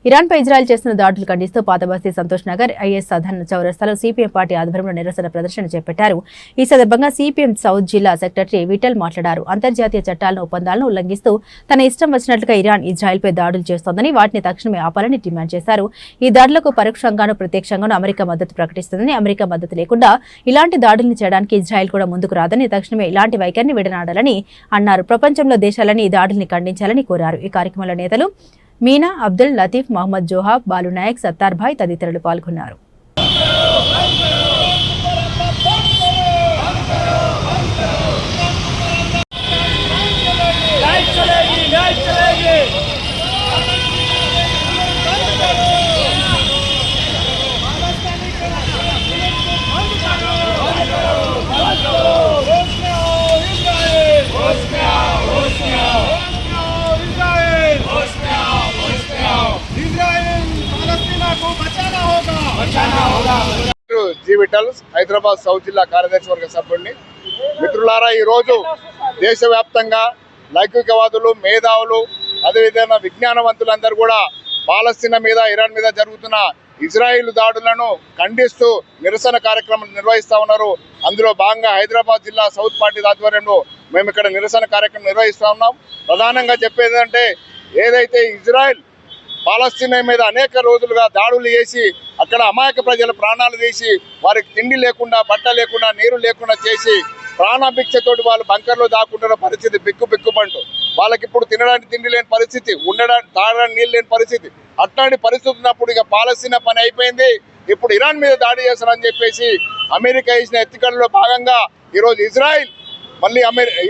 ఇరాన్పై Israel చేస్తున్న దాడులు ఖండిస్తూ పాతబస్తీ సంతోష్ నగర్ ఐఎస్ సదన్ చౌరస్తాలో సిపిఎం పార్టీ ఆధ్వర్యంలో నిరసన ప్రదర్శన చేపట్టారు. ఈ సందర్భంగా సిపిఎం సౌత్ జిల్లా సెక్రటరీ విఠల్ మాట్లాడారు. అంతర్జాతీయ చట్టాలను ఒప్పందాలను ఉల్లంఘిస్తూ తన ఇష్టం వచ్చినట్లుగా ఇరాన్ ఇజ్రాయెల్పై దాడులు చేస్తోందని, వాటిని తక్షణమే ఆపాలని డిమాండ్ చేశారు. ఈ దాడులకు పరోక్షంగానూ ప్రత్యక్షంగానూ అమెరికా మద్దతు ప్రకటిస్తుందని, అమెరికా మద్దతు లేకుండా ఇలాంటి దాడులను చేయడానికి ఇజ్రాయెల్ కూడా ముందుకు రాదని, తక్షణమే ఇలాంటి వైఖరిని విడనాడాలని అన్నారు. ప్రపంచంలో దేశాలని ఈ దాడుల్ని ఖండించాలని కోరారు. ఈ కార్యక్రమంలో నేతలు మీనా, అబ్దుల్ లతీఫ్, మహమ్మద్ జోహాబ్, బాలు నాయక్, సత్తార్ భాయ్ తదితరులు పాల్గొన్నారు. జీ విఠల్, హైదరాబాద్ సౌత్ జిల్లా కార్యదర్శి వర్గ సభ్యుడిని. మిత్రులారా, ఈరోజు దేశవ్యాప్తంగా లౌకికవాదులు, మేధావులు, అదేవిధంగా విజ్ఞానవంతులందరూ కూడా పాలస్తీనా మీద, ఇరాన్ మీద జరుగుతున్న ఇజ్రాయిల్ దాడులను ఖండిస్తూ నిరసన కార్యక్రమం నిర్వహిస్తూ ఉన్నారు. అందులో భాగంగా హైదరాబాద్ జిల్లా సౌత్ పార్టీ ఆధ్వర్యంలో మేము ఇక్కడ నిరసన కార్యక్రమం నిర్వహిస్తూ ఉన్నాం. ప్రధానంగా చెప్పేది అంటే, ఏదైతే ఇజ్రాయిల్ పాలస్తీనా మీద అనేక రోజులుగా దాడులు చేసి అక్కడ అమాయక ప్రజల ప్రాణాలు తీసి వారికి తిండి లేకుండా, బట్ట లేకుండా, నీరు లేకుండా చేసి ప్రాణభిక్షతోటి వాళ్ళు బంకర్లో దాక్కుంటున్న పరిస్థితి బిక్కుబంటూ. వాళ్ళకి ఇప్పుడు తినడానికి తిండి లేని పరిస్థితి, ఉండడానికి తాగడానికి నీళ్ళు లేని పరిస్థితి. అట్లాంటి పరిస్థితి ఉన్నప్పుడు ఇక పాలస్తీనా పని అయిపోయింది, ఇప్పుడు ఇరాన్ మీద దాడి చేస్తారని చెప్పేసి అమెరికా ఇచ్చిన ఎత్తుకల్లో భాగంగా ఈరోజు ఇజ్రాయిల్ మళ్ళీ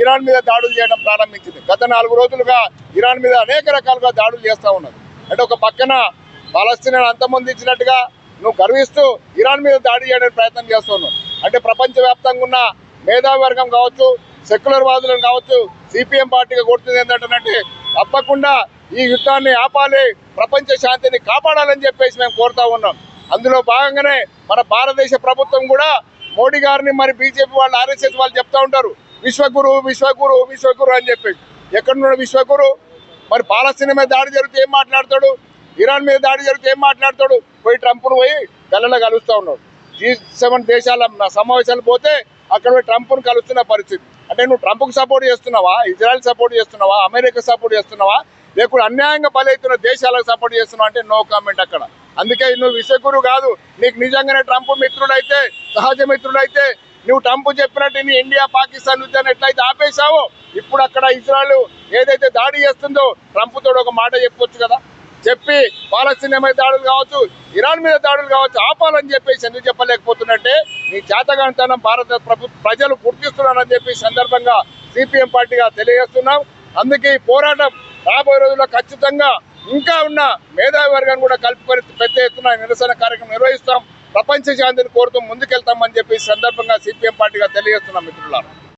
ఇరాన్ మీద దాడులు చేయడం ప్రారంభించింది. గత 4 రోజులుగా ఇరాన్ మీద అనేక రకాలుగా దాడులు చేస్తూ ఉన్నది. అంటే ఒక పక్కన పాలస్తీనాను అంతమొందించినట్టుగా నువ్వు గర్విస్తూ ఇరాన్ మీద దాడి చేయడానికి ప్రయత్నం చేస్తున్నావు. అంటే ప్రపంచవ్యాప్తంగా ఉన్న మేధావి వర్గం కావచ్చు, సెక్యులర్ వాదులను కావచ్చు, సిపిఎం పార్టీగా కొడుతుంది ఏంటంటే తప్పకుండా ఈ యుద్ధాన్ని ఆపాలి, ప్రపంచ శాంతిని కాపాడాలని చెప్పేసి మేము కోరుతా ఉన్నాం. అందులో భాగంగానే మన భారతదేశ ప్రభుత్వం కూడా మోడీ గారిని, మరి బీజేపీ వాళ్ళు, ఆర్ఎస్ఎస్ వాళ్ళు చెప్తా ఉంటారు విశ్వగురు విశ్వగురు విశ్వగురు అని చెప్పేసి. ఎక్కడున్నాడు విశ్వగురు? మరి పాలస్తీనా మీద దాడి జరిగితే ఏం మాట్లాడతాడు? ఇరాన్ మీద దాడి జరిగితే ఏం మాట్లాడతాడు? పోయి ట్రంప్ను పోయి గల్లలో కలుస్తూ ఉన్నాడు. G7 దేశాల సమావేశాలు పోతే అక్కడ పోయి ట్రంప్ను కలుస్తున్న పరిస్థితి. అంటే నువ్వు ట్రంప్కు సపోర్ట్ చేస్తున్నావా, ఇజ్రాయెల్ సపోర్ట్ చేస్తున్నావా, అమెరికా సపోర్ట్ చేస్తున్నావా, లేకుంటే అన్యాయంగా బలవుతున్న దేశాలకు సపోర్ట్ చేస్తున్నావా అంటే నో కామెంట్ అక్కడ. అందుకే నువ్వు విశ్వగురు కాదు. నీకు నిజంగానే ట్రంప్ మిత్రుడైతే, సహజ మిత్రుడైతే, నువ్వు ట్రంప్ చెప్పినట్టు నీ ఇండియా పాకిస్తాన్ యుద్ధాన్ని ఎట్లయితే ఆపేశావో, ఇప్పుడు అక్కడ ఇజ్రాయెల్ ఏదైతే దాడి చేస్తుందో ట్రంప్ తోడు ఒక మాట చెప్పొచ్చు కదా. చెప్పి పాలస్తీనా మీద దాడులు కావచ్చు, ఇరాన్ మీద దాడులు కావచ్చు ఆపాలని చెప్పేసి ఎందుకు చెప్పలేకపోతున్నట్టే నీ చేతగానితనం భారత ప్రజలు గుర్తిస్తున్నారని చెప్పి సందర్భంగా సిపిఎం పార్టీగా తెలియజేస్తున్నాం. అందుకే ఈ పోరాటం రాబోయే రోజుల్లో ఖచ్చితంగా ఇంకా ఉన్న మేధావి వర్గాన్ని కూడా కలుపుకొని పెద్ద ఎత్తున నిరసన కార్యక్రమం నిర్వహిస్తాం. ప్రపంచ శాంతిని కోరుతూ ముందుకెళ్తామని చెప్పి సందర్భంగా సిపిఎం పార్టీగా తెలియజేస్తున్నాం. మిత్రులారా,